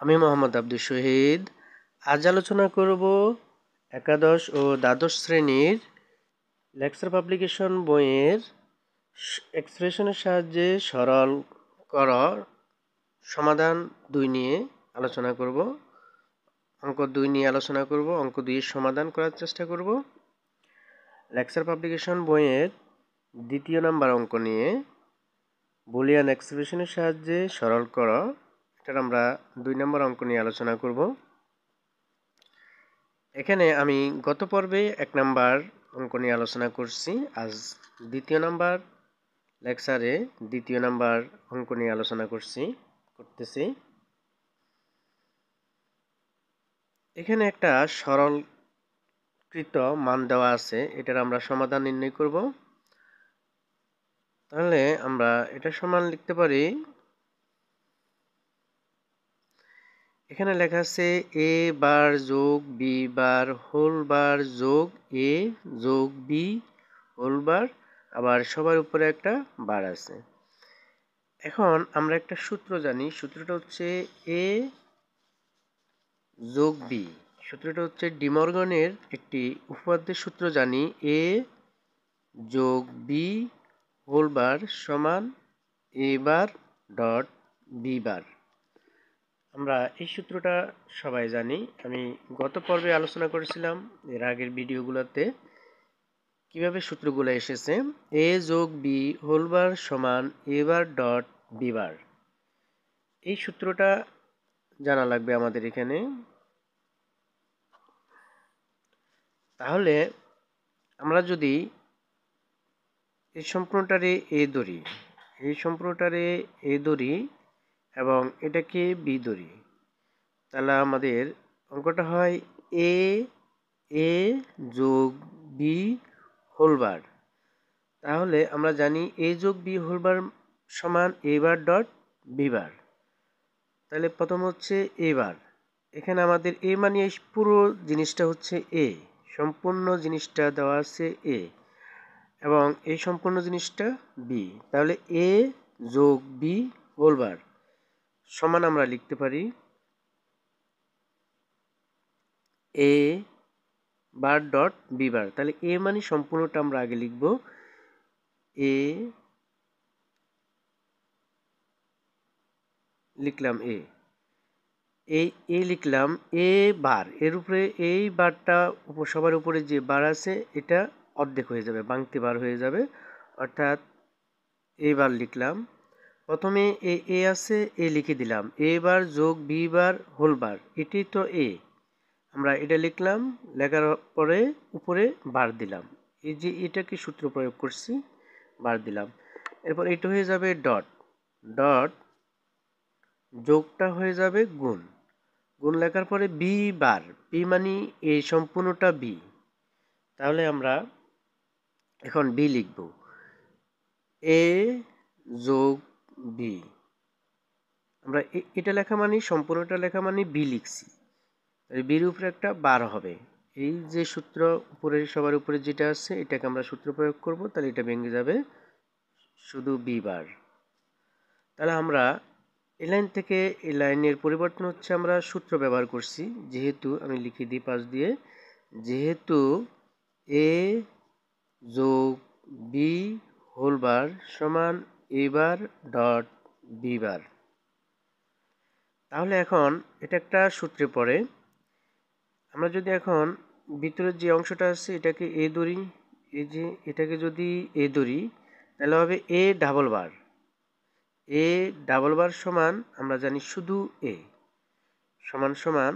আমি মোহাম্মদ আব্দুল শহীদ। আজ আলোচনা করব একাদশ ও দ্বাদশ শ্রেণীর লেকচার পাবলিকেশন বইয়ের এক্সপ্রেশনের সাহায্যে সরল কর সমাধান 2 নিয়ে আলোচনা করব। অঙ্ক 2 নিয়ে আলোচনা করব। অঙ্ক 2 এর সমাধান করার চেষ্টা করব। লেকচার পাবলিকেশন বইয়ের 2য় নাম্বার অঙ্ক নিয়ে বুলিয়ান এক্সপ্রেশনের সাহায্যে সরল কর, এটা আমরা 2 নম্বর অঙ্ক নিয়ে আলোচনা করব। এখানে আমি গত পর্বে 1 নাম্বার অঙ্ক নিয়ে আলোচনা করছি। আজ 2য় নাম্বার লেকচারে 2য় নাম্বার অঙ্ক নিয়ে আলোচনা করতেছি। এখানে একটা সরলকৃত মান দেওয়া আছে, এটার আমরা সমাধান নির্ণয় করব। তাহলে আমরা এটা সমান লিখতে পারি, এখানে লেখা আছে a বার যোগ b বার হোল বার যোগ a যোগ b হোল বার, আবার সবার উপরে একটা বার আছে। এখন আমরা একটা সূত্র জানি, সূত্রটা হচ্ছে a যোগ b। সূত্রটা হচ্ছে ডি মর্গানের একটি উপপাদ্যের সূত্র জানি, a যোগ b হোল বার সমান a বার ডট b বার। আমরা এই সূত্রটা সবাই জানি, আমি গত পর্বে আলোচনা করেছিলাম এর আগের ভিডিওগুলোতে কিভাবে সূত্রগুলো এসেছে। a যোগ b হোল বার সমান a বার ডট b বার, এই সূত্রটা জানা লাগবে আমাদের এখানে। তাহলে আমরা যদি এই সম্পূর্ণটারে a ধরি, এই সম্পূর্ণটারে a ধরি এবং এটাকে b ধরি, তাহলে আমাদের অঙ্কটা হয় a যোগ b হোল বার। তাহলে আমরা জানি a যোগ b হোল বার সমান a বার ডট b বার। তাহলে প্রথম হচ্ছে a বার, এখানে আমাদের a মানে এই পুরো জিনিসটা হচ্ছে a, সম্পূর্ণ জিনিসটা দেওয়া আছে a, এবং এই সম্পূর্ণ জিনিসটা b। তাহলে a যোগ b হোল বার সমান আমরা লিখতে পারি a বার ডট b বার। তাহলে a মানে সম্পূর্ণটা আমরা আগে লিখব, a লিখলাম a লিখলাম a বার, এর উপরে এই বারটা সবার উপরে যে বার আছে এটা অর্ধেক হয়ে যাবে, বাংতি বার হয়ে যাবে, অর্থাৎ a বার লিখলাম। প্রথমে a আছে, a লিখে দিলাম, a বার যোগ b বার হোল বার, এটি তো a, আমরা এটা লিখলাম, লেখার পরে উপরে বার দিলাম, এই যে এটাকে সূত্র প্রয়োগ করছি, বার দিলাম। এরপর এটা হয়ে যাবে ডট ডট, যোগটা হয়ে যাবে গুণ, গুণ লেখার পরে বি বার, বি মানে এই সম্পূর্ণটা বি। তাহলে আমরা এখন বি লিখব, এ যোগ বি। আমরা এটা লেখা মানে সম্পূর্ণটা লেখা মানে বি লিখছি, বির উপরে একটা বার হবে। এই যে সূত্র উপরে সবার উপরে যেটা আছে এটাকে আমরা সূত্র প্রয়োগ করব, তাহলে এটা ভেঙে যাবে, শুধু বি বার। তাহলে আমরা এই লাইন থেকে এই লাইনের পরিবর্তন হচ্ছে আমরা সূত্র ব্যবহার করছি, যেহেতু আমি লিখে দিই পাশ দিয়ে, যেহেতু a যোগ b হোল বার সমান a বার ডট b বার। তাহলে এখন এটা একটা সূত্রে পড়ে, আমরা যদি এখন ভিতরের যে অংশটা আছে এটাকে a ধরি, এই যে এটাকে যদি a ধরি তাহলে হবে a double bar, a double বার সমান আমরা জানি শুধু a সমান সমান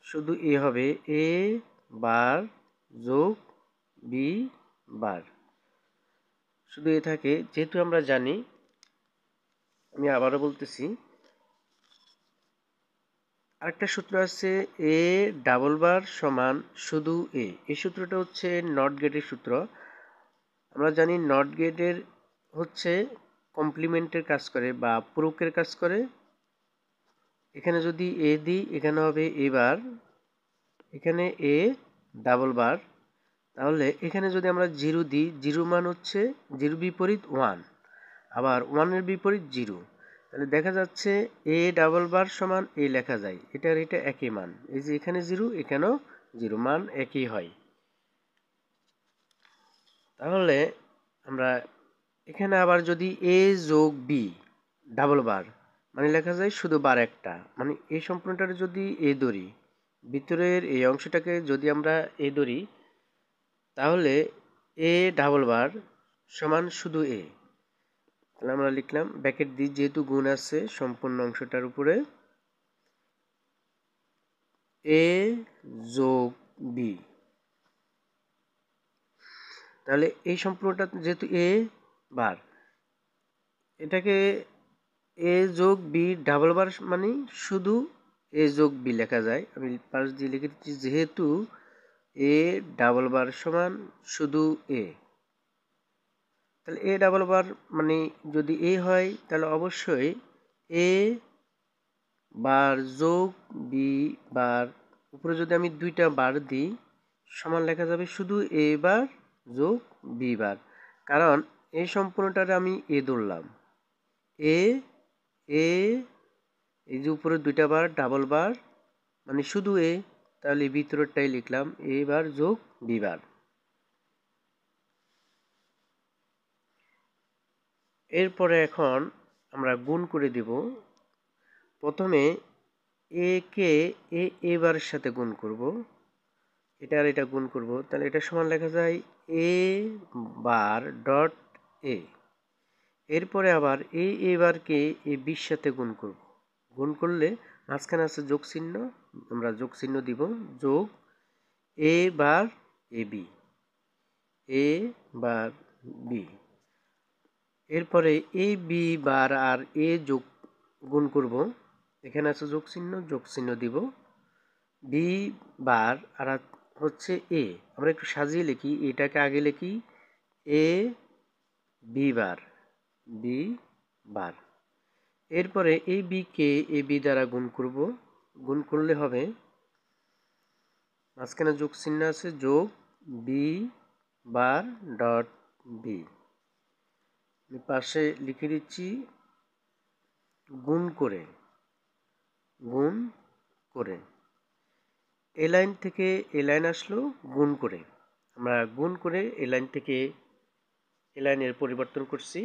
শুধু a হবে a বার যোগ b বার, শুধু a থাকে। যেহেতু আমরা জানি, আমি আবারও বলতেছি, আরেকটা সূত্র আছে a ডাবল বার সমান শুধু a, এই সূত্রটা হচ্ছে নট গেটের সূত্র। আমরা জানি নট গেটের হচ্ছে কমপ্লিমেন্টের কাজ করে বা পূরকের কাজ করে। এখানে যদি a দিই এখানে হবে a বার, এখানে a ডাবল বার, তাহলে এখানে যদি আমরা 0 দিই, 0 মান হচ্ছে 0 বিপরীত 1, আবার 1 এর বিপরীত 0, তাহলে দেখা যাচ্ছে এ ডাবল বার সমান এ লেখা যায়, এটার এটা একই মান, এই যে এখানে 0 এখানেও 0, মান একই হয়। তাহলে আমরা এখানে আবার যদি এ যোগ বি ডাবল বার মানে লেখা যায় শুধু বার একটা, মানে এই সম্পূর্ণটার যদি এ ধরি, ভিতরের এই অংশটাকে যদি আমরা এ ধরি, তাহলে এ ডাবল বার সমান শুধু এ। তাহলে আমরা লিখলাম ব্র্যাকেট দিই, যেহেতু গুণ আছে সম্পূর্ণ অংশটার উপরে, এ যোগ বি। তাহলে এই সম্পূর্ণটা যেহেতু এ বার, এটাকে এ যোগ বি ডাবল বার মানে শুধু এ যোগ বি লেখা যায়। আমি পাশ দিয়ে লিখে দিচ্ছি, যেহেতু এ ডাবল বার সমান শুধু এ। তাহলে এ ডাবল বার মানে যদি এ হয়, তাহলে অবশ্যই এ বার যোগ বি বার, উপরে যদি আমি দুইটা বার দিই সমান লেখা যাবে শুধু এ বার যোগ বি বার, কারণ এই সম্পূর্ণটার আমি এ ধরলাম, এ এ এই যে উপরে দুইটা বার ডাবল বার মানে শুধু এ, তাহলে ভিতরেরটাই লিখলাম এ বার যোগ বি বার। এরপরে এখন আমরা গুণ করে দেব। প্রথমে এ কে এ বারের সাথে গুণ করব, এটা আর এটা গুণ করব, তাহলে এটা সমান লেখা যায় এ বার ডট এ। এরপরে আবার এ বারকে এ বির সাথে গুণ করব, গুণ করলে মাঝখানে আছে যোগ চিহ্ন, আমরা যোগ চিহ্ন দিব, যোগ এ বার A B, A bar B. এরপরে এ বি বার আর এ যোগ গুণ করব, এখানে আছে যোগ চিহ্ন দিব, বি বার আর হচ্ছে এ, আমরা একটু সাজিয়ে লিখি, এটাকে আগে লিখি এ বি বার, বি বার। এরপরে এই বি কে এ বি দ্বারা গুণ করব, গুণ করলে হবে মাঝখানে যোগ চিহ্ন আছে, যোগ বি বার ডট বি। পাশে লিখে দিচ্ছি গুণ করে, গুণ করে। এ লাইন থেকে এ লাইন আসলো গুণ করে, আমরা গুণ করে এ লাইন থেকে এ লাইনের পরিবর্তন করছি।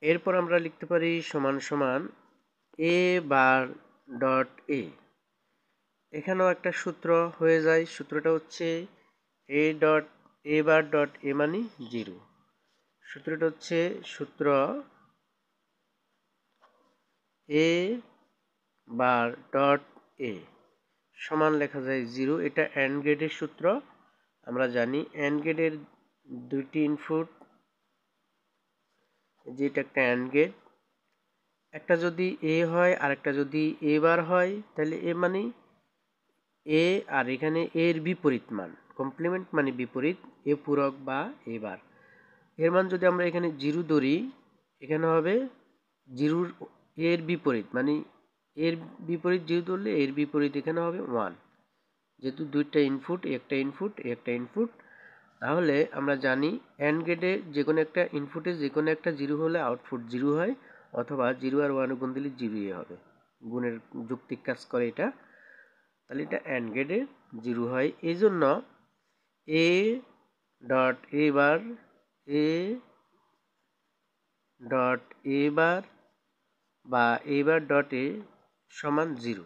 এরপর আমরা লিখতে পারি সমান সমান এ বার ডট এ। এখানেও একটা সূত্র হয়ে যায়, সূত্রটা হচ্ছে এ বার ডট এ মানে 0। সূত্রটা হচ্ছে সূত্র এ বার ডট এ সমান লেখা যায় 0। এটা অ্যান্ড গেটের সূত্র, আমরা জানি অ্যান্ড গেটের দুইটি ইনপুট, যেটা একটা অ্যান্ড গেট, একটা যদি এ হয় আর একটা যদি এ বার হয়, তাহলে এ মানে এ আর এখানে এর বিপরীত মান, কমপ্লিমেন্ট মানে বিপরীত, এ পূরক বা এ বার। এর মান যদি আমরা এখানে 0 ধরি, এখানে হবে 0 এর বিপরীত, মানে এর বিপরীত 0 ধরলে এর বিপরীত এখানে হবে 1, যেহেতু দুইটা ইনপুট, একটা ইনপুট একটা ইনপুট। তাহলে আমরা জানি অ্যান্ড গেটে যে কোনো একটা ইনপুটে যে কোনো একটা 0 হলে আউটপুট 0 হয়, অথবা 0 আর 1 গুণ দিলে 0 হবে, গুণের যৌক্তিক কাজ করে এটা। তাহলে এটা অ্যান্ড গেটে 0 হয়, এই জন্য A dot A bar, A dot A বার বা এ বার ডট এ সমান 0।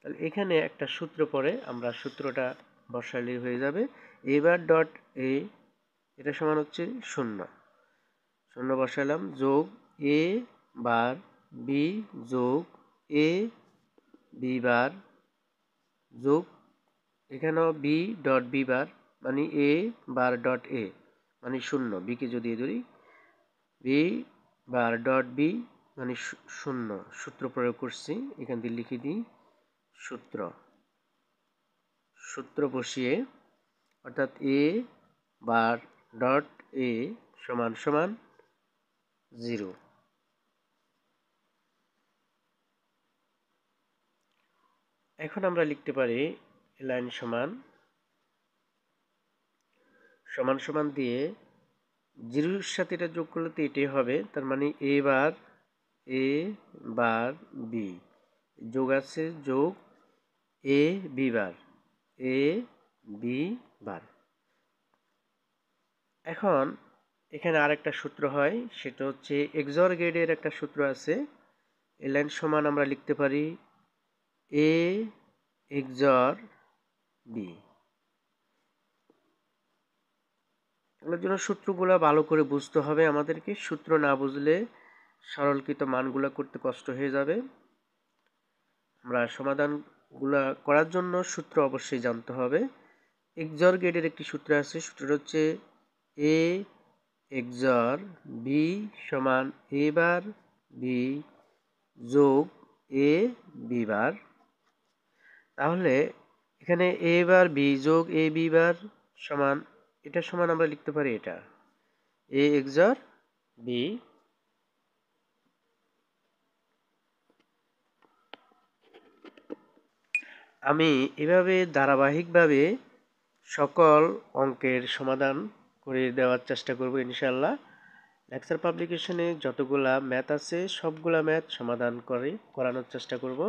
তাহলে এখানে একটা সূত্র পড়ে, আমরা সূত্রটা বসালে হয়ে যাবে এ বার ডট এ, এটা সমান হচ্ছে 0, 0 বসালাম, যোগ এ বার বি যোগ এ বি বার যোগ এখানেও বি ডট বি বার মানে এ বার ডট এ মানে 0, বিকে যদি এ ধরি, বি বার ডট বি মানে 0, সূত্র প্রয়োগ করছি, এখান থেকে লিখে দিই সূত্র বসিয়ে, অর্থাৎ এ বার ডট এ সমান সমান 0। এখন আমরা লিখতে পারি লাইন সমান সমান দিয়ে জিরোর সাথে এটা যোগ করলে তো এটাই হবে, তার মানে এ বার বি যোগ আছে, যোগ A B bar, A B বার। এখন এখানে আরেকটা সূত্র হয়, সেটা হচ্ছে এক্সঅর গেটের একটা সূত্র আছে। এ লাইন সমান আমরা লিখতে পারি এ এক্সঅর বি। এগুলোর জন্য সূত্রগুলো ভালো করে বুঝতে হবে আমাদেরকে, সূত্র না বুঝলে সরলকৃত মানগুলো করতে কষ্ট হয়ে যাবে। আমরা সমাধানগুলো করার জন্য সূত্র অবশ্যই জানতে হবে। এক্সঅর গেটের একটি সূত্র আছে, সূত্রটা হচ্ছে এ এক্সঅর বি সমান এ বার বি যোগ এ বি বার। তাহলে এখানে এ বার বি যোগ এ বি বার সমান, এটা সমান আমরা লিখতে পারি এটা এ এক্সঅর বি। আমি এভাবে ধারাবাহিকভাবে সকল অঙ্কের সমাধান করে দেওয়ার চেষ্টা করব ইনশাআল্লাহ। লেকচার পাবলিকেশনে যতগুলা ম্যাথ আছে সবগুলা ম্যাথ সমাধান করানোর চেষ্টা করব।